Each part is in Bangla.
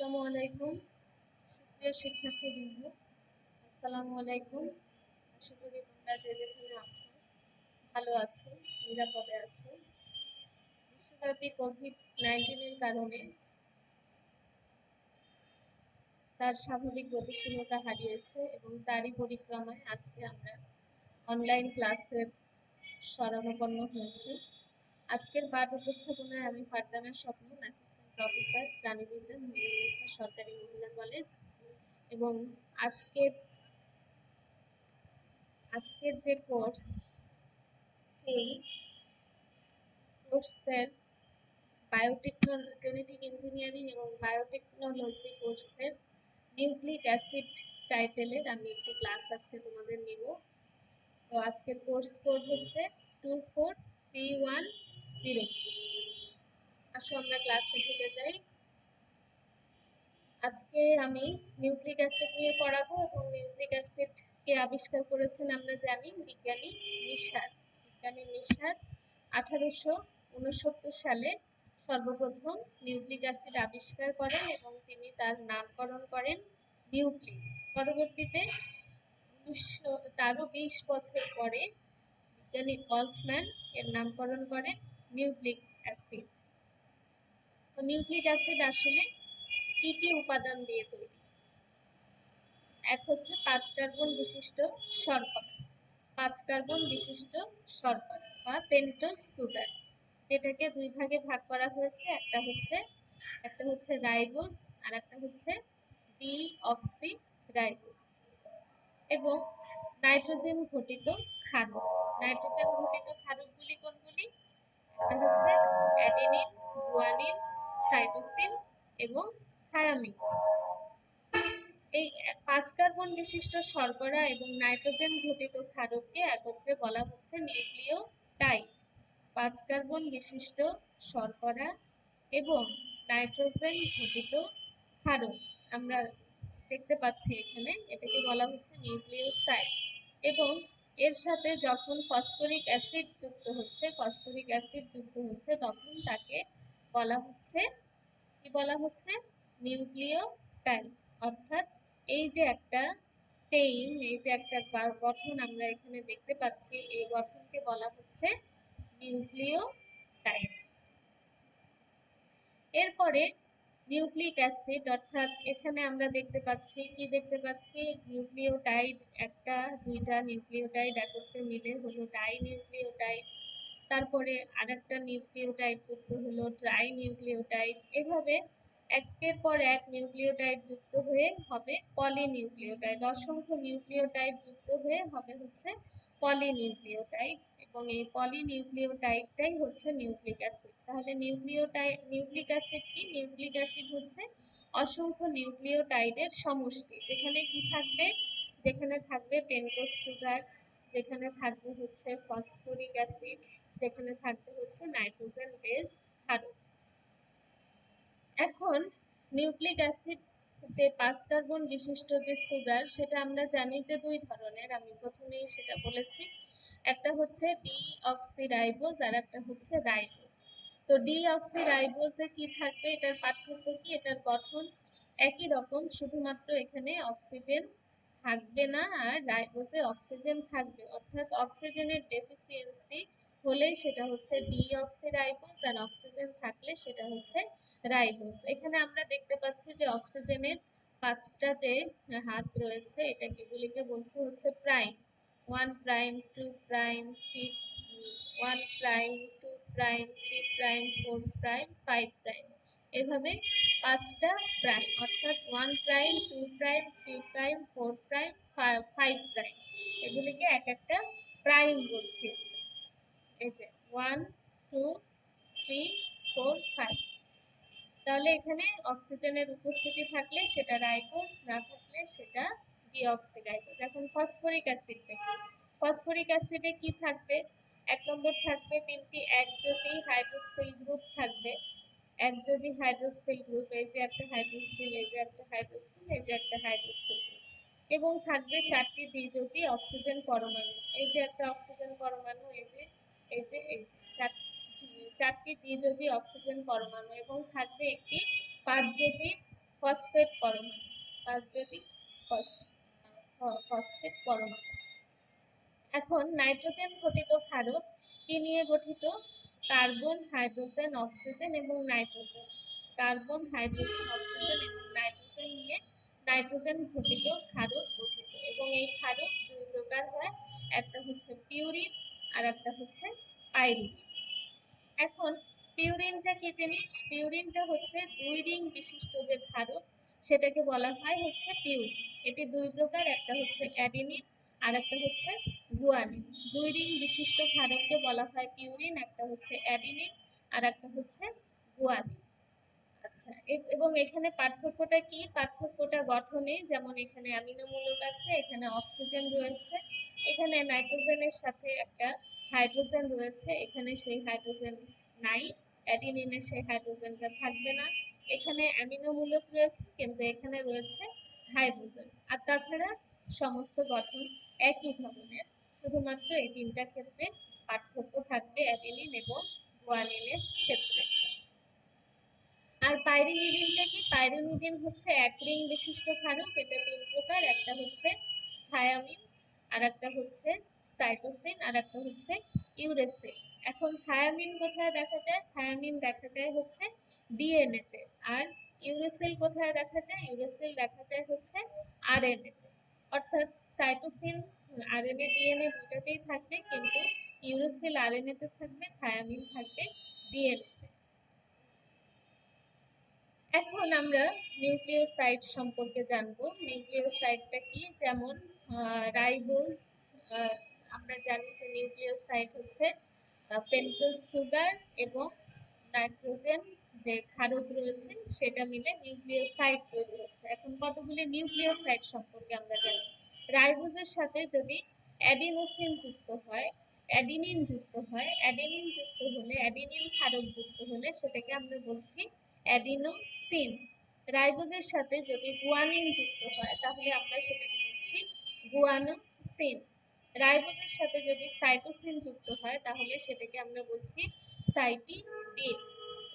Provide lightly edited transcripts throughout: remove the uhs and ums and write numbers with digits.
আসসালামু আলাইকুম সুপ্রিয় শিক্ষার্থীবৃন্দ। আসসালামু আলাইকুম। আশা করি তোমরা যে যেখানে আছো ভালো আছো, নিরাপদে আছো। বিশ্বব্যাপী কোভিড-19 এর কারণে তার স্বাভাবিক গতিশীলতা হারিয়েছে এবং তারই পরিক্রমায় আজকে আমরা অনলাইন ক্লাসের শরণাপন্ন হয়েছি। আজকের পাঠ উপস্থাপনায় আমি ফারজানা স্বপ্ন, অ্যাসিস্ট্যান্ট প্রফেসর, প্রাণীবিজ্ঞান, মিরুন্নেসা সরকারি মহিলা কলেজ। এবং আজকের যে কোর্স, সেই কোর্সের জেনেটিক ইঞ্জিনিয়ারিং এবং বায়োটেকনোলজি কোর্সের নিউক্লিক অ্যাসিড টাইটেলের আমি একটি ক্লাস আজকে তোমাদের নিব। তো আজকের কোর্স কোড হচ্ছে 243103। আসো আমরা ক্লাসে ঢুকে যাই। আজকে আমি নিউক্লিক অ্যাসিড নিয়ে পড়াবো এবং নিউক্লিক অ্যাসিড কে আবিষ্কার করেছেন আমরা জানি বিজ্ঞানী নিশার। 1869 সালে সর্বপ্রথম নিউক্লিক অ্যাসিড আবিষ্কার করেন এবং তিনি তার নামকরণ করেন নিউক্লিক। পরবর্তীতে তারও 20 বছর পরে বিজ্ঞানী অল্টম্যান এর নামকরণ করেন নিউক্লিক অ্যাসিড। তো নিউক্লিক অ্যাসিড আসলে কি কি উপাদান দিয়ে তৈরি? এক হচ্ছে 5 কার্বন বিশিষ্ট শর্করা, 5 কার্বন বিশিষ্ট শর্করা বা পেন্টোজ সুগার, যেটাকে দুই ভাগে ভাগ করা হয়েছে। একটা হচ্ছে রাইবোজ আর একটা হচ্ছে ডিঅক্সিরাইবোজ। এবং নাইট্রোজেন ঘটিত ক্ষারক। নাইট্রোজেন ঘটিত ক্ষারকগুলি কোনগুলি? একটা হচ্ছে অ্যাডেনিন, গুয়ানিন, সাইটোসিন এবং থায়ামিন। এই 5 কার্বন বিশিষ্ট শর্করা এবং নাইট্রোজেন ঘটিত ক্ষারককে একত্রে বলা হচ্ছে নিউক্লিওটাইড। 5 কার্বন বিশিষ্ট শর্করা এবং নাইট্রোজেন ঘটিত ক্ষারক আমরা দেখতে পাচ্ছি এখানে, এটাকে বলা হচ্ছে নিউক্লিওসাইড। এবং এর সাথে যখন ফসফরিক অ্যাসিড যুক্ত হচ্ছে তখন তাকে বলা হচ্ছে নিউক্লিওটাইড। অর্থাৎ এই যে একটা চেইন, এই যে একটা গঠন আমরা এখানে দেখতে পাচ্ছি, এই গঠনকে বলা হচ্ছে নিউক্লিওটাইড। এরপরে নিউক্লিক অ্যাসিড, অর্থাৎ এখানে আমরা দেখতে পাচ্ছি নিউক্লিওটাইড, একটা দুইটা নিউক্লিওটাইড একত্রে মিলে হলো ডাই নিউক্লিওটাইড। তারপরে আরেকটা নিউক্লিওটাইড যুক্ত হলো ট্রাই নিউক্লিওটাইড। এভাবে একের পর এক নিউক্লিওটাইড যুক্ত হয়ে হবে পলিনিউক্লিওটাইড। অসংখ্য নিউক্লিওটাইড যুক্ত হয়ে হবে হচ্ছে পলিনিউক্লিওটাইড। এবং এই পলিনিউক্লিওটাইডটাই হচ্ছে নিউক্লিক অ্যাসিড। তাহলে নিউক্লিক অ্যাসিড কি? নিউক্লিক অ্যাসিড হচ্ছে অসংখ্য নিউক্লিওটাইডের সমষ্টি, যেখানে কি থাকবে? যেখানে থাকবে পেন্টোজ সুগার, যেখানে থাকবে হচ্ছে ফসফরিক অ্যাসিড, যেখানে থাকবে হচ্ছে নাইট্রোজেন বেসড ক্ষারক। এখন নিউক্লিক অ্যাসিড যে 5 কার্বন বিশিষ্ট যে সুগার, সেটা আমরা জানি যে দুই ধরনের। আমি প্রথমেই সেটা বলেছি, একটা হচ্ছে ডিঅক্সিরাইবোজ আর একটা হচ্ছে রাইবোজ। তো ডিঅক্সিরাইবোজে কি থাকবে? এটার পার্থক্য কি? এটার গঠন একই রকম, শুধুমাত্র এখানে অক্সিজেন থাকবে না আর রাইবোজে অক্সিজেন থাকবে। অর্থাৎ অক্সিজেনের ডেফিসিয়েন্সি হলে সেটা হচ্ছে ডিঅক্সিরাইবোজ আর অক্সিজেন থাকলে সেটা হচ্ছে রাইবোজ। এখানে আমরা দেখতে পাচ্ছি যে অক্সিজেনের 5টা যে হাত রয়েছে, এগুলিকে বলছে হচ্ছে prime. 1 prime, 2 prime, 1 prime, 2 prime, 3 prime, 4 prime, 5 prime. এভাবে 5টা প্রাইম, অর্থাৎ 1 prime, 2 prime, 3 prime, 4 prime, 5 prime, এগুলিকে এক একটা প্রাইম বলছি। এই যে 1 2 3 4 5। তাহলে এখানে অক্সিজেনের উপস্থিতি থাকলে সেটা রাইবোজ, না থাকলে সেটা ডিঅক্সিরাইবোজ। এখন ফসফরিক অ্যাসিডটা কি? ফসফরিক অ্যাসিডে কি থাকবে? এক নম্বর থাকবে 3টি একযোজী হাইড্রোক্সিল গ্রুপ থাকবে। একযোজী হাইড্রোক্সিল গ্রুপ, এই যে একটা হাইড্রোক্সিল, এই যে একটা হাইড্রোক্সিল, এই যে একটা হাইড্রোক্সিল গ্রুপ। এবং থাকবে 4টি দ্বিযোজী অক্সিজেন পরমাণু, এই যে একটা অক্সিজেন পরমাণু, এই যে 4টি দ্বিযোজী অক্সিজেন পরমাণু। এবং থাকবে একটি 5যোজী ফসফেট পরমাণু, 5 যদি ফসফেট পরমাণু। এখন নাইট্রোজেন ঘটিত ক্ষারক কি নিয়ে গঠিত? কার্বন, হাইড্রোজেন, অক্সিজেন এবং নাইট্রোজেন। কার্বন, হাইড্রোজেন, অক্সিজেন এবং নাইট্রোজেন নিয়ে নাইট্রোজেন ঘটিত ক্ষারক গঠিত, এবং এই ক্ষারক দুই প্রকার হয়, একটা হচ্ছে পিউরিন আর একটা হচ্ছে পাইরিন। এখন পিউরিনটা কি জিনিস? পিউরিনটা হচ্ছে 2 রিং বিশিষ্ট যে ক্ষারক সেটাকে বলা হয় হচ্ছে পিউরিন। এটি দুই প্রকার, একটা হচ্ছে অ্যাডিনিন আর একটা হচ্ছে গুয়ানিন। 2 রিং বিশিষ্ট ক্ষারককে বলা হয় পিউরিন, একটা হচ্ছে অ্যাডিনিন আর একটা হচ্ছে গুয়ানিন। আচ্ছা, এবং এখানে পার্থক্যটা কি? পার্থক্যটা গঠনে, যেমন এখানে অ্যামিনো মূলক আছে, এখানে অক্সিজেন রয়েছে, এখানে নাইট্রোজেনের সাথে একটা হাইড্রোজেন রয়েছে, এখানে সেই হাইড্রোজেন নাই, অ্যাডিনিনের সেই হাইড্রোজেনটা থাকবে না। এখানে অ্যামিনো মূলক রয়েছে কিন্তু এখানে রয়েছে হাইড্রোজেন। আর তাছাড়া সমস্ত গঠন একই ধরনের, শুধুমাত্র এই তিনটা ক্ষেত্রে পার্থক্য থাকবে অ্যাডিনিন এবং গুয়ানিনের ক্ষেত্রে। আর পাইরিমিডিনটা কি? পাইরিমিডিন হচ্ছে এক রিং বিশিষ্ট ক্ষারক, এটা তিন প্রকার, একটা হচ্ছে থায়ামিন আর একটা হচ্ছে সাইটোসিন আর একটা হচ্ছে ইউরেসিল। এখন থায়ামিন কোথায় দেখা যায়? থায়ামিন দেখা যায় হচ্ছে ডিএনএ তে। আর ইউরেসিল কোথায় দেখা যায়? ইউরেসিল দেখা যায় হচ্ছে আরএনএ তে। অর্থাৎ সাইটোসিন আরএনএ ডিএনএ দুটাতেই থাকবে, কিন্তু ইউরেসিল আরএনএ তে থাকবে, থায়ামিন থাকবে ডিএনএ তে। এখন আমরা নিউক্লিওসাইড সম্পর্কে জানবো। নিউক্লিওসাইডটা কি? যেমন রাইবোজ, আমরা জানি যে নিউক্লিওসাইড হচ্ছে পেন্টোজ সুগার এবং নাইট্রোজেন যে ক্ষারক রয়েছে সেটা মিলে নিউক্লিওসাইড তৈরি হচ্ছে। এখন কতগুলি নিউক্লিওসাইড সম্পর্কে আমরা জানি। রাইবোজের সাথে যদি অ্যাডিনোসিন যুক্ত হয়, অ্যাডিনিন যুক্ত হয়, অ্যাডিনিন যুক্ত হলে, অ্যাডিনিন ক্ষারক যুক্ত হলে সেটাকে আমরা বলছি অ্যাডিনোসিন। রাইবোজের সাথে যদি গুয়ানিন যুক্ত হয় তাহলে আমরা সেটাকে বলছি গুয়ানোসিন। রাইবোজের সাথে যদি সাইটোসিন যুক্ত হয় তাহলে সেটাকে আমরা বলছি সাইটিডিন।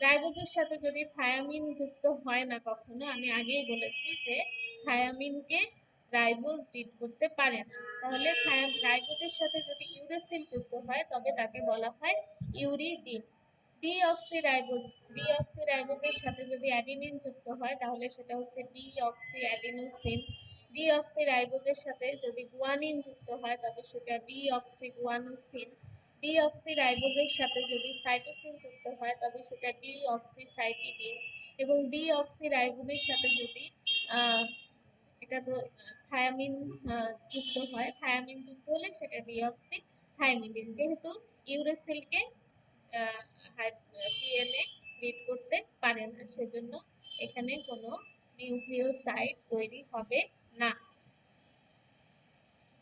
রাইবোজের সাথে যদি থায়ামিন যুক্ত হয় না কখনো, আমি আগেই বলেছি যে থায়ামিনকে রাইবোজ রিড করতে পারে না, তাহলে রাইবোজের সাথে যদি ইউরেসিল যুক্ত হয় তবে তাকে বলা হয় ইউরিডিন। ডিঅক্সিরাইবোজ, ডিঅক্সিরাইবোজের সাথে যদি অ্যাডিনিন যুক্ত হয় তাহলে সেটা হচ্ছে ডিঅক্সিঅ্যাডিনোসিন। ডিঅক্সিরাইবোজের সাথে যদি গুয়ানিন যুক্ত হয় তবে সেটা ডিঅক্সিগুয়ানোসিন। ডিঅক্সিরাইবোজের সাথে যদি সাইটোসিন যুক্ত হয় তবে সেটা ডিঅক্সিসাইটিডিন। এবং ডিঅক্সিরাইবোজের সাথে যদি এটা তো থায়ামিন যুক্ত হয়, থায়ামিন যুক্ত হলে সেটা ডিঅক্সিথাইমিডিন। যেহেতু ইউরেসিলকে ডিএনএ রিড করতে পারে না, সেজন্য এখানে কোনো নিউক্লিওসাইড তৈরি হবে না।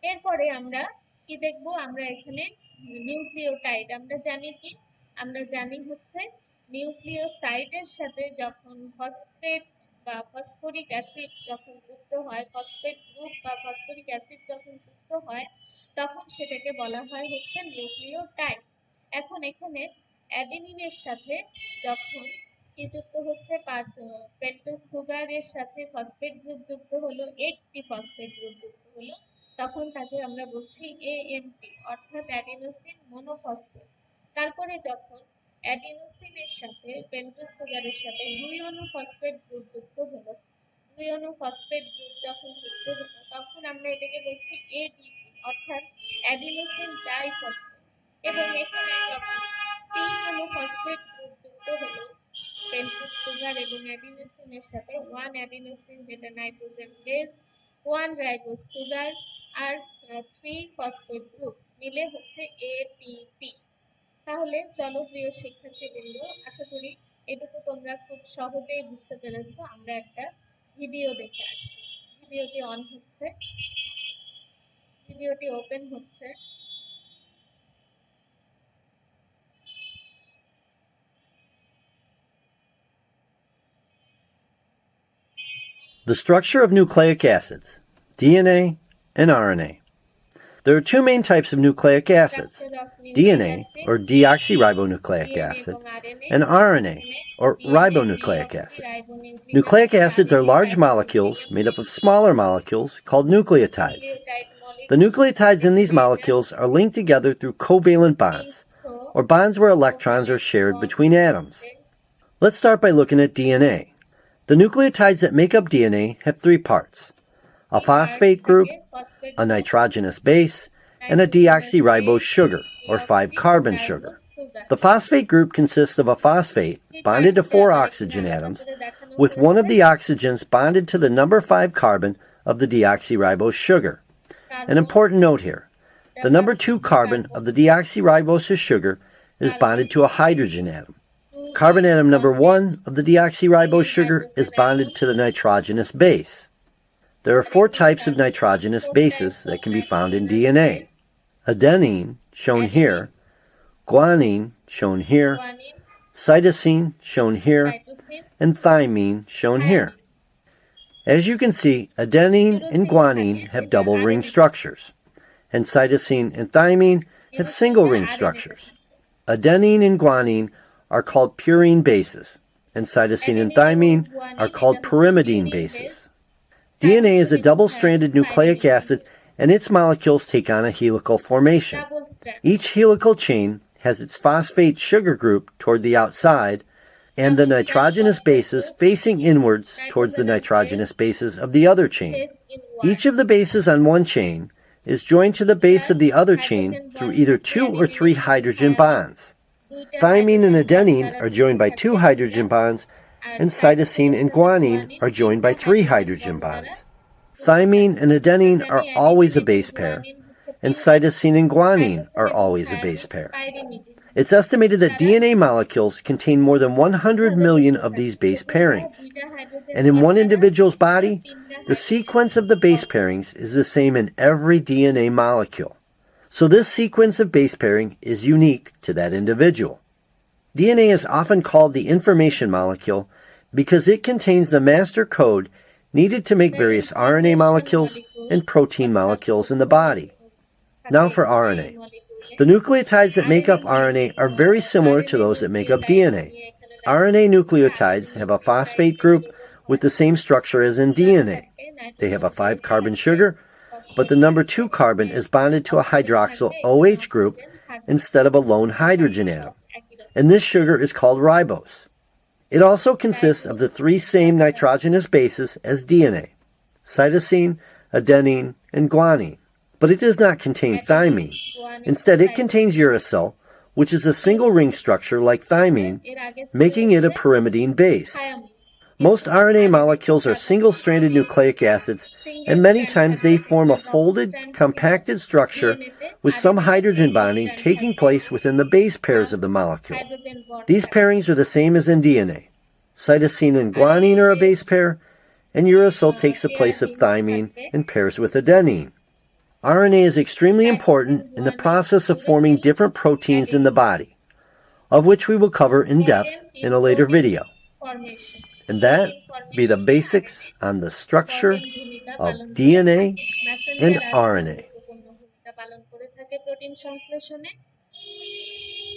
এরপরে আমরা কি দেখব? আমরা এখানে নিউক্লিওটাইড, আমরা জানি কি? আমরা জানি হচ্ছে নিউক্লিওসাইডের সাথে যখন ফসফেট বা ফসফরিক অ্যাসিড যখন যুক্ত হয়, ফসফেট গ্রুপ বা ফসফরিক অ্যাসিড যখন যুক্ত হয় তখন সেটাকে বলা হয় হচ্ছে নিউক্লিওটাইড। এখন এখানে অ্যাডেনিনের সাথে যখন কি যুক্ত হচ্ছে, পেন্টোজ সুগারের সাথে ফসফেট গ্রুপ যুক্ত হলো, একটি ফসফেট গ্রুপ যুক্ত হলো, তখন তাকে আমরা বলছি এএমপি, অর্থাৎ অ্যাডিনোসিন মনোফসফেট। তারপরে যখন অ্যাডিনোসিনের সাথে পেন্টোজ সুগারের সাথে 2 অণু ফসফেট গ্রুপ যুক্ত হলো, 2 অণু ফসফেট গ্রুপ যখন যুক্ত হলো তখন আমরা এটাকে বলছি এডিপি, অর্থাৎ অ্যাডিনোসিন ডাইফসফেট। এবং এখানে যখন 3 অণু ফসফেট গ্রুপ যুক্ত হলো পেন্টোজ সুগার এবং অ্যাডিনোসিনের সাথে, 1 অ্যাডিনোসিন যেটা নাইট্রোজেন বেস, 1 রাইবোজ সুগার আর 3 ফসফেট গ্রুপ মিলে হচ্ছে এটিপি। তাহলে চলো প্রিয় শিক্ষার্থীবৃন্দ, আশা করি এটুকু তোমরা খুব সহজেই বুঝতে পেরেছো। আমরা একটা ভিডিও দেখে আসি। ভিডিওটি অন হচ্ছে, ভিডিওটি ওপেন হচ্ছে। The structure of nucleic acids, DNA and RNA. There are two main types of nucleic acids, DNA, or deoxyribonucleic acid, and RNA, or ribonucleic acid. Nucleic acids are large molecules made up of smaller molecules called nucleotides. The nucleotides in these molecules are linked together through covalent bonds, or bonds where electrons are shared between atoms. Let's start by looking at DNA. The nucleotides that make up DNA have three parts: a phosphate group, a nitrogenous base, and a deoxyribose sugar, or 5-carbon sugar. The phosphate group consists of a phosphate bonded to 4 oxygen atoms, with one of the oxygens bonded to the number 5 carbon of the deoxyribose sugar. An important note here: the number 2 carbon of the deoxyribose sugar is bonded to a hydrogen atom. Carbon atom number 1 of the deoxyribose sugar is bonded to the nitrogenous base. There are 4 types of nitrogenous bases that can be found in DNA. Adenine, shown here, guanine, shown here, cytosine, shown here, and thymine, shown here. As you can see, adenine and guanine have double ring structures, and cytosine and thymine have single ring structures. Adenine and guanine are called purine bases, and cytosine and thymine are called pyrimidine bases. DNA is a double-stranded nucleic acid, and its molecules take on a helical formation. Each helical chain has its phosphate sugar group toward the outside, and the nitrogenous bases facing inwards towards the nitrogenous bases of the other chain. Each of the bases on one chain is joined to the base of the other chain through either 2 or 3 hydrogen bonds. Thymine and adenine are joined by 2 hydrogen bonds, and cytosine and guanine are joined by 3 hydrogen bonds. Thymine and adenine are always a base pair, and cytosine and guanine are always a base pair. It's estimated that DNA molecules contain more than 100 million of these base pairings, and in one individual's body, the sequence of the base pairings is the same in every DNA molecule. So this sequence of base pairing is unique to that individual. DNA is often called the information molecule because it contains the master code needed to make various RNA molecules and protein molecules in the body. Now for RNA. The nucleotides that make up RNA are very similar to those that make up DNA. RNA nucleotides have a phosphate group with the same structure as in DNA. They have a 5-carbon sugar, but the number 2 carbon is bonded to a hydroxyl OH group instead of a lone hydrogen atom, and this sugar is called ribose. It also consists of the 3 same nitrogenous bases as DNA: cytosine, adenine, and guanine. But it does not contain thymine. Instead, it contains uracil, which is a single ring structure like thymine, making it a pyrimidine base. Most RNA molecules are single-stranded nucleic acids, and many times they form a folded, compacted structure with some hydrogen bonding taking place within the base pairs of the molecule. These pairings are the same as in DNA. Cytosine and guanine are a base pair, and uracil takes the place of thymine and pairs with adenine. RNA is extremely important in the process of forming different proteins in the body, of which we will cover in depth in a later video. And that be the basics on the structure of DNA and RNA.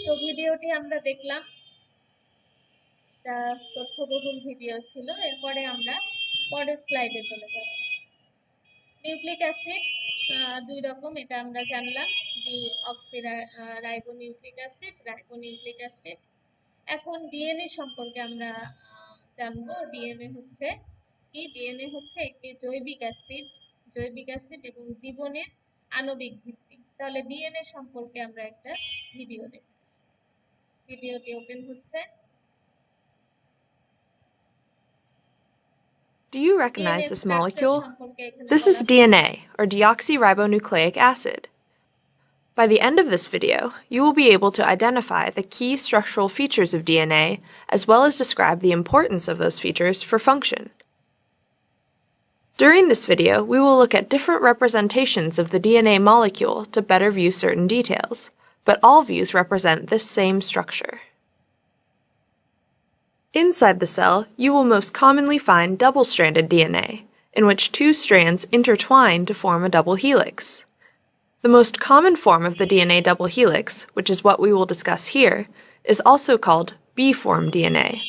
তো ভিডিওটি আমরা দেখলাম, এটা তথ্যবহুল ভিডিও ছিল। এরপরে আমরা পরের স্লাইডে চলে যাব। নিউক্লিক অ্যাসিড 2 রকম, এটা আমরা জানলাম, ডিঅক্সিরাইবোনিউক্লিক অ্যাসিড, রাইবোনিউক্লিক অ্যাসিড। এখন ডিএনএ সম্পর্কে আমরা জানবো। ডিএনএ হচ্ছে কি? ডিএনএ হচ্ছে একটি জৈবিক অ্যাসিড এবং জীবনের আণবিক ভিত্তি। তাহলে ডিএনএ সম্পর্কে আমরা একটা ভিডিও দেখব। ভিডিওটি ওপেন হচ্ছে। Do you recognize this molecule? This is DNA, or deoxyribonucleic acid. By the end of this video, you will be able to identify the key structural features of DNA, as well as describe the importance of those features for function. During this video, we will look at different representations of the DNA molecule to better view certain details, but all views represent this same structure. Inside the cell, you will most commonly find double-stranded DNA, in which 2 strands intertwine to form a double helix. The most common form of the DNA double helix, which is what we will discuss here, is also called B-form DNA.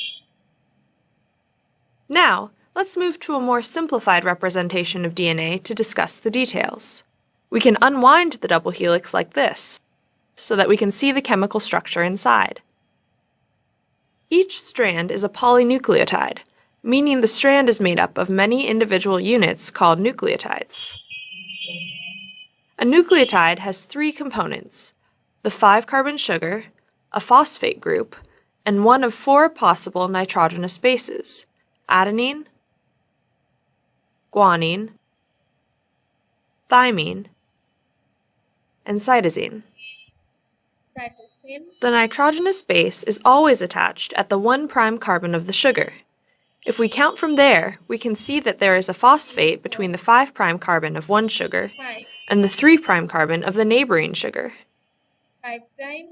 Now, let's move to a more simplified representation of DNA to discuss the details. We can unwind the double helix like this, so that we can see the chemical structure inside. Each strand is a polynucleotide, meaning the strand is made up of many individual units called nucleotides. A nucleotide has 3 components: the 5-carbon sugar, a phosphate group, and one of 4 possible nitrogenous bases: adenine, guanine, thymine, and cytosine. The nitrogenous base is always attached at the 1' carbon of the sugar. If we count from there, we can see that there is a phosphate between the 5' carbon of one sugar and the 3' carbon of the neighboring sugar. 5', 3'.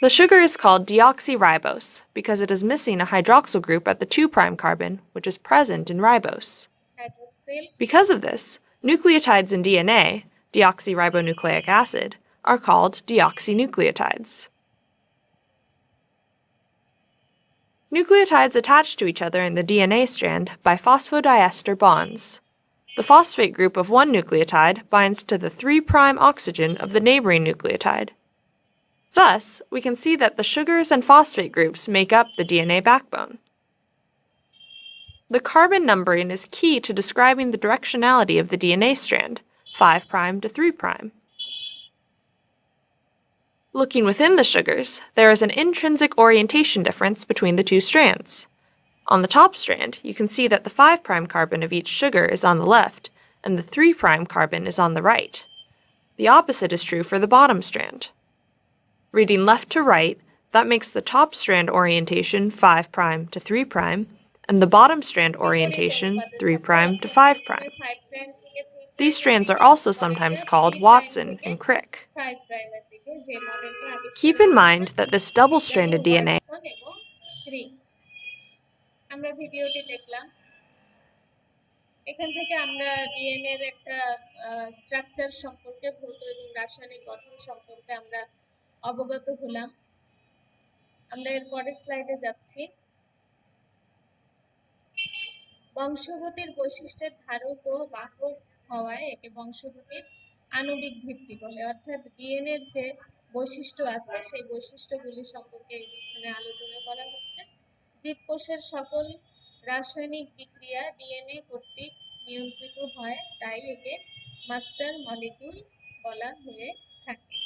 The sugar is called deoxyribose because it is missing a hydroxyl group at the 2' carbon, which is present in ribose. Hydroxyl. Because of this, nucleotides in DNA, deoxyribonucleic acid, are called deoxynucleotides. Nucleotides attach to each other in the DNA strand by phosphodiester bonds. The phosphate group of one nucleotide binds to the 3' oxygen of the neighboring nucleotide. Thus, we can see that the sugars and phosphate groups make up the DNA backbone. The carbon numbering is key to describing the directionality of the DNA strand, 5' to 3'. Looking within the sugars, there is an intrinsic orientation difference between the 2 strands. On the top strand, you can see that the 5' carbon of each sugar is on the left, and the 3' carbon is on the right. The opposite is true for the bottom strand. Reading left to right, that makes the top strand orientation 5' to 3', and the bottom strand orientation 3' to 5'. These strands are also sometimes called Watson and Crick. Keep in mind that this double-stranded DNA আমরা ভিডিওটি দেখলাম। এখান থেকে আমরা ডিএনএ এর একটা স্ট্রাকচার সম্পর্কে, ভৌত এবং রাসায়নিক গঠন সম্পর্কে আমরা অবগত হলাম। আমরা এর পরের স্লাইডে যাচ্ছি। বংশগতির বৈশিষ্ট্যের ধারক ও বাহক হওয়ায় একে বংশগতির আণবিক ভিত্তি বলে, অর্থাৎ ডিএনএ এর যে বৈশিষ্ট্য আছে সেই বৈশিষ্ট্যগুলি সম্পর্কে এখানে আলোচনা করা হচ্ছে। জীবকোষের সকল রাসায়নিক বিক্রিয়া ডিএনএ কর্তৃক নিয়ন্ত্রিত হয়, তাই একে মাস্টার মলিকিউল বলা হয়ে থাকে।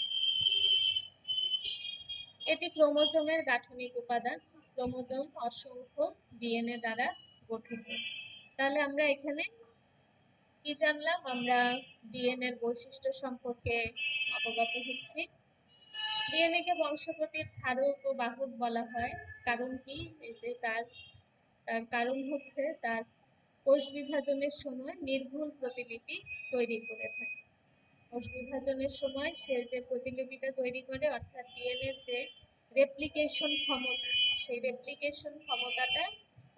এটি ক্রোমোজোমের গাঠনিক উপাদান। ক্রোমোজোম অসংখ্য ডিএনএ দ্বারা গঠিত। তাহলে আমরা এখানে কি জানলাম? আমরা ডিএনএ এর বৈশিষ্ট্য সম্পর্কে অবগত হচ্ছি। ডিএনএ কে বংশগতির ধারক ও বাহক বলা হয়। কারণ কি? এই যে তার কারণ হচ্ছে তার কোষ বিভাজনের সময় নির্ভুল প্রতিলিপি তৈরি করে থাকে। কোষ বিভাজনের সময় সে যে প্রতিলিপিটা তৈরি করে, অর্থাৎ ডিএনএ যে রেপ্লিকেশন ক্ষমতা, সেই রেপ্লিকেশন ক্ষমতাটা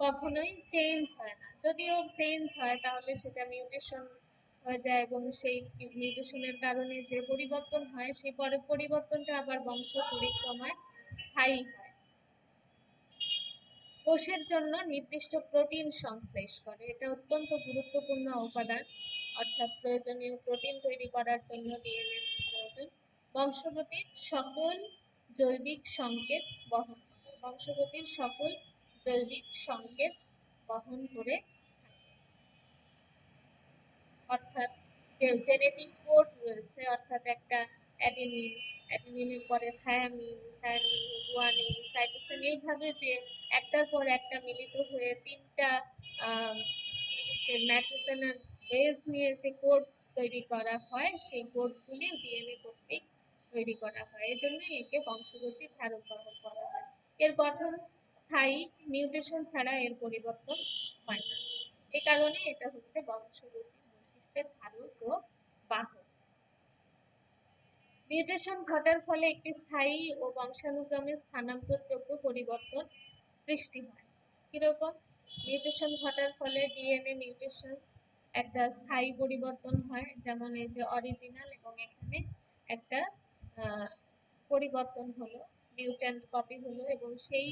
কখনোই চেঞ্জ হয় না। যদিও চেঞ্জ হয় তাহলে সেটা মিউটেশন হয়ে যায়, এবং সেই মিউটেশনের কারণে যে পরিবর্তন হয় সেই পরিবর্তনটা আবার বংশ পরিক্রমায় স্থায়ী হয়। কোষের জন্য নির্দিষ্ট প্রোটিন সংশ্লেষ করে, এটা অত্যন্ত গুরুত্বপূর্ণ উপাদান, অর্থাৎ প্রয়োজনীয় প্রোটিন তৈরি করার জন্য ডিএনএ প্রয়োজন। বংশগতির সকল জৈবিক সংকেত বহন করে, বংশগতির সকল জৈবিক সংকেত বহন করে, অর্থাৎ যে জেনেটিক কোড রয়েছে, অর্থাৎ একটা অ্যাডেনিন, অ্যাডেনিনের পরে থায়ামিন, থায়ামিন, গুয়ানিন, সাইটোসিন, এইভাবে যে একটার পর একটা মিলিত হয়ে 3টা যে নাইট্রোজেনাস বেস নিয়ে যে কোড তৈরি করা হয়, সেই কোডগুলি ডিএনএ কর্তৃক তৈরি করা হয়। এজন্য একে বংশগতির ধারক বাহক বলা হয়। এর গঠন স্থায়ী, মিউটেশন ছাড়া এর পরিবর্তন হয় না। এই কারণে এটা হচ্ছে বংশগতির বৈশিষ্ট্যের ধারক ও বাহক। মিউটেশন ঘটার ফলে একটি স্থায়ী ও বংশানুক্রমে স্থানান্তরযোগ্য পরিবর্তন সৃষ্টি হয়। কিরকম? মিউটেশন ঘটার ফলে ডিএনএ মিউটেশন একটা স্থায়ী পরিবর্তন হয়, যেমন এই যে অরিজিনাল এবং এখানে একটা পরিবর্তন হলো, মিউট্যান্ট কপি হলো, এবং সেই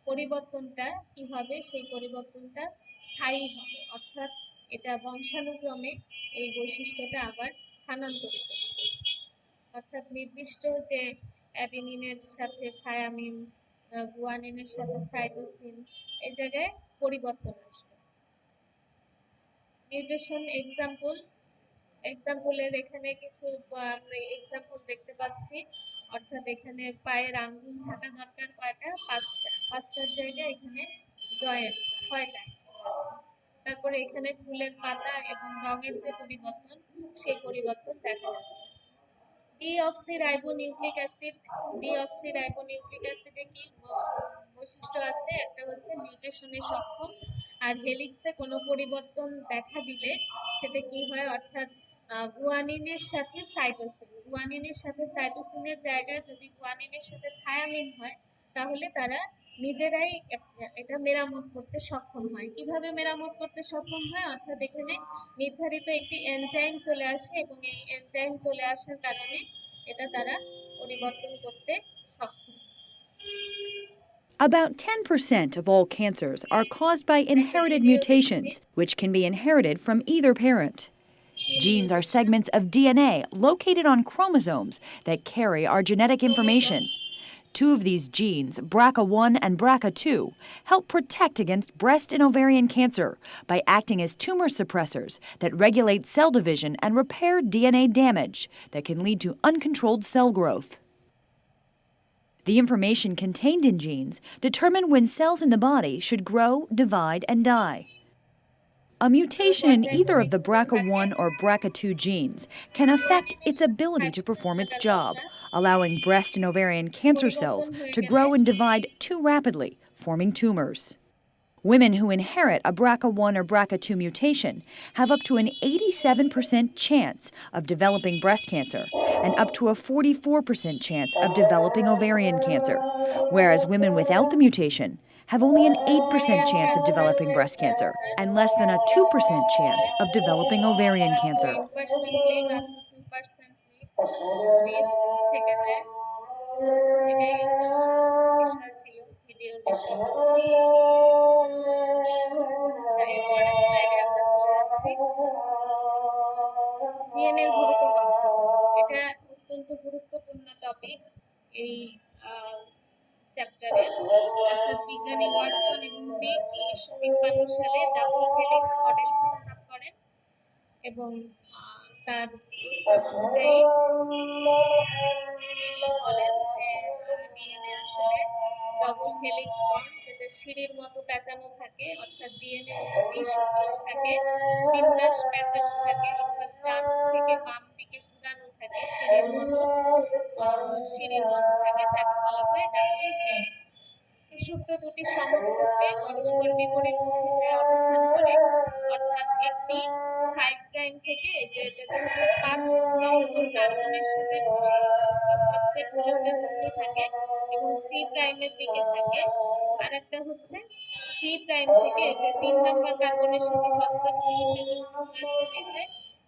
পরিবর্তনটা কি হবে, সেই পরিবর্তনটা স্থায়ী হবে, অর্থাৎ এটা বংশানুক্রমে এই বৈশিষ্ট্যটা আবার স্থানান্তরিত হবে, অর্থাৎ নির্দিষ্ট যে অ্যাডিনিনের সাথে থায়ামিন, গুয়ানিনের সাথে সাইটোসিন, এই জায়গায় পরিবর্তন আসবে। মিউটেশন এক্সাম্পলের এখানে কিছু আমরা এক্সাম্পল দেখতে পাচ্ছি, অর্থাৎ এখানে পায়ের আঙ্গুল থাকা দরকার কয়টা, পাঁচটার জায়গায় এখানে ছয়টা আছে। তারপরে এখানে ফুলের পাতা এবং রঙের যে পরিবর্তন, সেই পরিবর্তন দেখা যাচ্ছে। ডিঅক্সিরাইবোনিউক্লিক অ্যাসিডে কি বৈশিষ্ট্য আছে, একটা হচ্ছে মিউটেশনে সক্ষম, আর হেলিক্সে কোনো পরিবর্তন দেখা দিলে সেটা কি হয়, অর্থাৎ গুয়ানিনের সাথে সাইটোসিনের জায়গায় যদি গুয়ানিনের সাথে থায়ামিন হয়, তাহলে তারা নিজেরাই এটা মেরামত করতে সক্ষম হয়। কিভাবে মেরামত করতে সক্ষম হয়, অর্থাৎ এখানে নির্ধারিত একটি এনজাইম চলে আসে, এবং এই এনজাইম চলে আসার কারণে এটা তারা পরিবর্তন করতে সক্ষম। About 10% of all cancers are caused by inherited mutations, which can be inherited from either parent. Genes are segments of DNA located on chromosomes that carry our genetic information. Two of these genes, BRCA1 and BRCA2, help protect against breast and ovarian cancer by acting as tumor suppressors that regulate cell division and repair DNA damage that can lead to uncontrolled cell growth. The information contained in genes determine when cells in the body should grow, divide, and die. A mutation in either of the BRCA1 or BRCA2 genes can affect its ability to perform its job, allowing breast and ovarian cancer cells to grow and divide too rapidly, forming tumors. Women who inherit a BRCA1 or BRCA2 mutation have up to an 87% chance of developing breast cancer and up to a 44% chance of developing ovarian cancer, whereas women without the mutation have only an 8% chance of developing breast cancer and less than a 2% chance of developing ovarian cancer. ডিএনএর ভৌত গঠন, এটা অত্যন্ত গুরুত্বপূর্ণ টপিকস এই চ্যাপ্টারে, অর্থাৎ বিজ্ঞানী ওয়াটসন এবং ক্রিক 1953 সালে ডাবল হেলিক্স মডেল প্রস্তাব করেন, এবং তার প্রস্তাব অনুযায়ী তিনি বলেন যে ডিএনএ আসলে ডবল হেলিক্স ফর্ম, যেটা সিঁড়ির মতো পেঁচানো থাকে, অর্থাৎ ডিএনএ দ্বিসূত্র থাকে, বিন্যাস পেঁচানো থাকে, অর্থাৎ ডান থেকে বাম দিকে ঘুরানো থাকে, সিঁড়ির মতো থাকে, যাকে বলা হয় ডাবল হেলিক্স। সূত্র দুটি সমধ্রুতে পরস্পর বিপরীত মুখী হয়ে অবস্থান করে, অর্থাৎ একটি 5 প্রাইম থেকে, যেহেতু 5 নম্বর কার্বনের সাথে ফসফেট গ্রুপে যুক্ত থাকে এবং 3 প্রাইমের দিকে থাকে, আর একটা হচ্ছে 3 প্রাইম থেকে যে 3 নম্বর কার্বনের সাথে ফসফেট গ্রুপে যুক্ত হয়েছে দেখে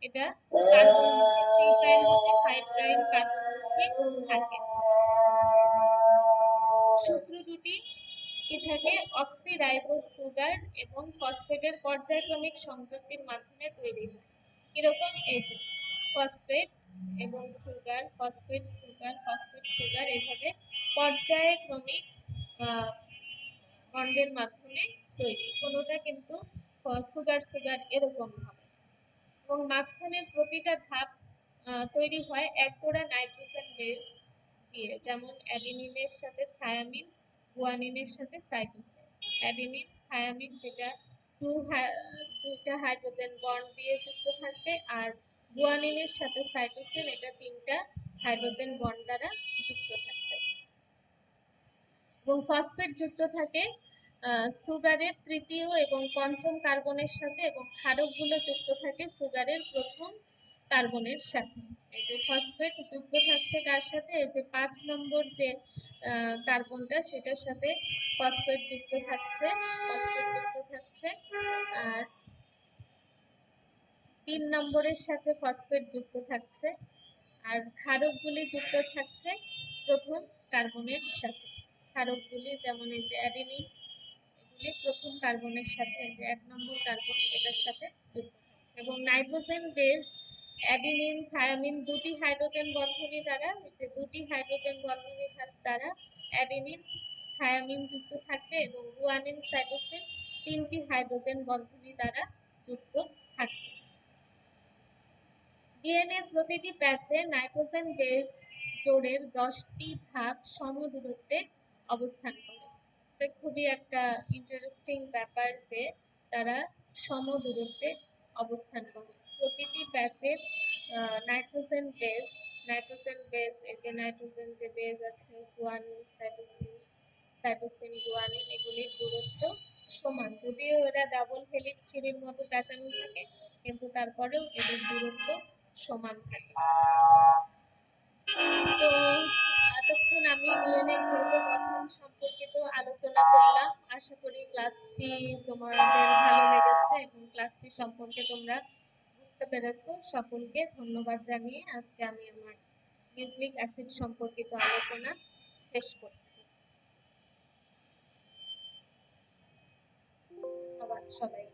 এটা কার্বনমুখী 3 প্রাইম হতে 5 প্রাইম কার্বনমুখী থাকে। সূত্র দুটি কি থাকে, অক্সিরাইবোজ সুগার এবং ফসফেটের পর্যায়ক্রমিক সংযুক্তির মাধ্যমে তৈরি হয়। এরকম এই যে ফসফেট এবং sugar, phosphate sugar, phosphate sugar, এভাবে পর্যায়ক্রমিক বন্ডের মাধ্যমে তৈরি, কোনোটা কিন্তু সুগার সুগার এরকম ভাবে, এবং মাঝখানের প্রতিটা ধাপ তৈরি হয় একজোড়া নাইট্রোজেন বেস দিয়ে, যেমন অ্যাডিনিনের সাথে থায়ামিন, গুয়ানিনের সাথে সাইটোসিন। অ্যাডিনিন থায়ামিন যেটা দুইটা হাইড্রোজেন বন্ড দিয়ে যুক্ত থাকবে, আর গুয়ানিনের সাথে সাইটোসিন এটা 3টা হাইড্রোজেন বন্ড দ্বারা যুক্ত থাকবে, এবং ফসফেট যুক্ত থাকে সুগারের তৃতীয় এবং পঞ্চম কার্বনের সাথে, এবং ক্ষারকগুলো যুক্ত থাকে সুগারের প্রথম কার্বনের সাথে। এই যে ফসফেট যুক্ত থাকছে কার সাথে, এই যে 5 নম্বর যে কার্বনটা সেটার সাথে ফসফেট যুক্ত থাকছে, আর 3 নম্বরের সাথে ফসফেট যুক্ত থাকছে আর ক্ষারকগুলি যুক্ত থাকছে প্রথম কার্বনের সাথে। ক্ষারকগুলি যেমন এই যে অ্যাডেনিন, এগুলি প্রথম কার্বনের সাথে, এই যে 1 নম্বর কার্বন এটার সাথে যুক্ত থাকছে। এবং নাইট্রোজেন বেস অ্যাডিনিন থায়ামিন দুটি হাইড্রোজেন বন্ধনী দ্বারা, এই যে দুটি হাইড্রোজেন বন্ধনী দ্বারা অ্যাডেনিন থায়ামিন যুক্ত থাকবে এবং গুয়ানিন সাইটোসিন তিনটি হাইড্রোজেন বন্ধনী দ্বারা যুক্ত থাকবে। ডিএনএ প্রতিটি প্যাচে নাইট্রোজেন বেস জোড়ের 10টি ধাপ সমদূরত্বে অবস্থান করে। এটা খুবই একটা ইন্টারেস্টিং ব্যাপার যে তারা সমদূরত্বে অবস্থান করে। প্রতিটি প্যাচের নাইট্রোজেন বেস এই যে নাইট্রোজেন যে বেস আছে গুয়ানিন সাইটোসিন গুয়ানিন এগুলির দূরত্ব সমান, যদিও এরা ডাবল হেলিক্স সিঁড়ির মতো প্যাঁচানো থাকে কিন্তু তারপরেও এদের দূরত্ব সমান থাকে। তো এতক্ষণ আমি ডিএনএ যৌগ গঠন সম্পর্কিত আলোচনা করলাম। আশা করি ক্লাসটি তোমাদের ভালো লেগেছে এবং ক্লাসটি সম্পর্কে তোমরা বুঝতে পেরেছো। সকলকে ধন্যবাদ জানিয়ে আজকে আমি আমার নিউক্লিক অ্যাসিড সম্পর্কিত আলোচনা শেষ করছি। ধন্যবাদ সবাইকে।